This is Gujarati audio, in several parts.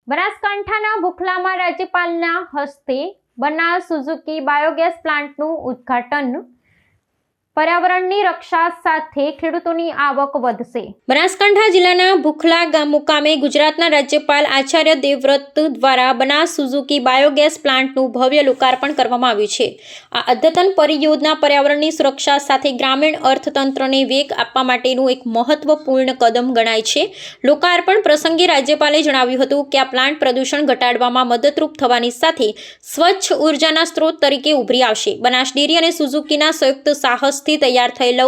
બનાસકાંઠાના ભૂખલામાં રાજ્યપાલના હસ્તે બનાસ સુઝુકી બાયોગેસ પ્લાન્ટનું ઉદ્ઘાટન। पर्यावरणની રક્ષા સાથે ખેડૂતોની આવક વધશે। બનાસકાંઠા જિલ્લાના ભૂખલા મુકામે ગુજરાતના રાજ્યપાલ આચાર્ય દેવવ્રત દ્વારા બનાસ સુઝુકી બાયોગેસ પ્લાન્ટનું ભવ્ય લોકાર્પણ કરવામાં આવ્યું છે। આ અદ્યતન પરિયોજના પર્યાવરણની સુરક્ષા સાથે ગ્રામીણ અર્થતંત્રને વેગ આપવા માટેનું એક મહત્વપૂર્ણ કદમ ગણાય છે। લોકાર્પણ પ્રસંગે રાજ્યપાલે જણાવ્યું હતું કે આ પ્લાન્ટ પ્રદૂષણ ઘટાડવામાં મદદરૂપ થવાની સાથે સ્વચ્છ ઉર્જાના સ્ત્રોત તરીકે ઉભરી આવશે। બનાસ ડેરી અને સુઝુકીના સંયુક્ત સાહસ તૈયાર થયેલો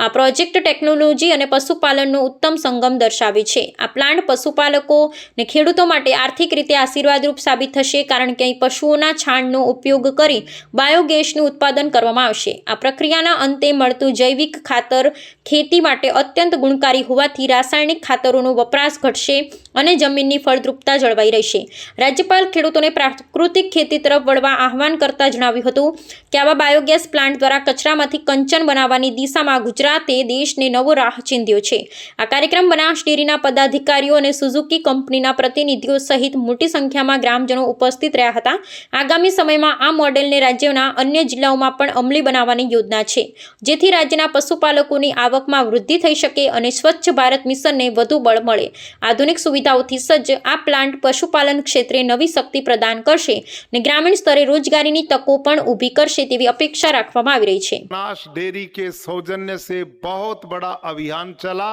આ પ્રોજેક્ટ ટેકનોલોજી અને પશુપાલનનો ઉત્તમ સંગમ દર્શાવે છે। આ પ્લાન્ટ પશુપાલકો અને ખેડૂતો માટે આર્થિક રીતે આશીર્વાદરૂપ સાબિત થશે, કારણ કે અહીં પશુઓના છાણનો ઉપયોગ કરી બાયોગેસનું ઉત્પાદન કરવામાં આવશે। આ પ્રક્રિયાના અંતે મળતું જૈવિક ખાતર ખેતી માટે અત્યંત ગુણકારી હોવાથી રાસાયણિક ખાતરોનો વપરાશ ઘટશે અને જમીનની ફળદ્રુપતા જળવાઈ રહેશે। રાજ્યપાલ ખેડૂતોને પ્રાકૃતિક ખેતી તરફ વળવા આહવાન કરતા જણાવ્યું હતું કે આવા બાયોગેસ પ્લાન્ટ દ્વારા કચરામાંથી કંચન બનાવવાની દિશામાં ગુજરાતે દેશને નવો રાહ ચીંધ્યો છે। આ કાર્યક્રમ બનાસ ડેરીના પદાધિકારીઓ અને સુઝુકી કંપનીના પ્રતિનિધિઓ સહિત મોટી સંખ્યામાં ગ્રામજનો ઉપસ્થિત રહ્યા હતા। આગામી સમયમાં આ મોડેલને રાજ્યના અન્ય જિલ્લાઓમાં પણ અમલી બનાવવાની યોજના છે, જેથી રાજ્યના પશુપાલકોની આવકમાં વૃદ્ધિ થઈ શકે અને સ્વચ્છ ભારત મિશનને વધુ બળ મળે। આધુનિક સુવિધાઓથી સજ્જ આ પ્લાન્ટ પશુપાલન ક્ષેત્રે નવી શક્તિ પ્રદાન કરશે અને ગ્રામીણ સ્તરે રોજગારીની તકો પણ ઊભી કરશે તેવી અપેક્ષા રાખવામાં આવી રહી છે। बनास डेयरी के सौजन्य से बहुत बड़ा अभियान चला।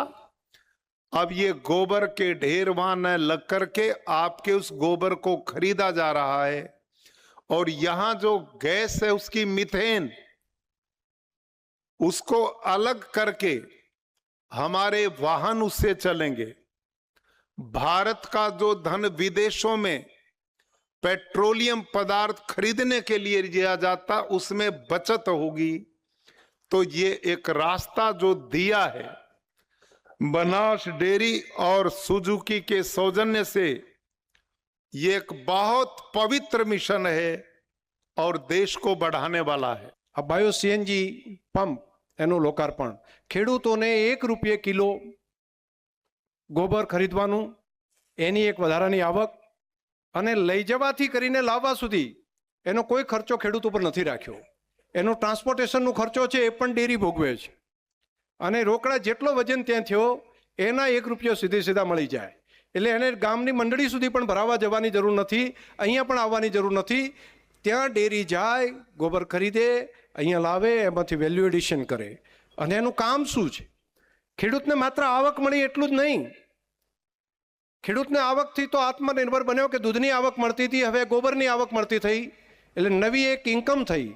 अब ये गोबर के ढेर वहां न लग करके आपके उस गोबर को खरीदा जा रहा है और यहाँ जो गैस है उसकी मीथेन उसको अलग करके हमारे वाहन उससे चलेंगे। भारत का जो धन विदेशों में पेट्रोलियम पदार्थ खरीदने के लिए दिया जाता उसमें बचत होगी। तो ये एक रास्ता जो दिया है बनास डेयरी और सुजुकी के सौजन्य से, ये एक बहुत पवित्र मिशन है और देश को बढ़ाने वाला है। આ બાયો સીએનજી પંપ એનું લોકાર્પણ, ખેડૂતોને 1 રૂપિયા કિલો ગોબર ખરીદવાનું, એની એક વધારાની આવક અને લઈ જવાથી કરીને લાવવા સુધી એનો કોઈ ખર્ચો ખેડૂત ઉપર નથી રાખ્યો। એનો ટ્રાન્સપોર્ટેશનનો ખર્ચો છે એ પણ ડેરી ભોગવે છે અને રોકડા જેટલો વજન ત્યાં થયો એના 1 રૂપિયો સીધા મળી જાય। એટલે એને ગામની મંડળી સુધી પણ ભરાવા જવાની જરૂર નથી, અહીંયા પણ આવવાની જરૂર નથી। ત્યાં ડેરી જાય, ગોબર ખરીદે, અહીંયા લાવે, એમાંથી વેલ્યુ એડિશન કરે। અને એનું કામ શું છે? ખેડૂતને માત્ર આવક મળી એટલું જ નહીં, ખેડૂતને આવકથી તો આત્મનિર્ભર બન્યો કે દૂધની આવક મળતી હતી, હવે ગોબરની આવક મળતી થઈ, એટલે નવી એક ઇન્કમ થઈ।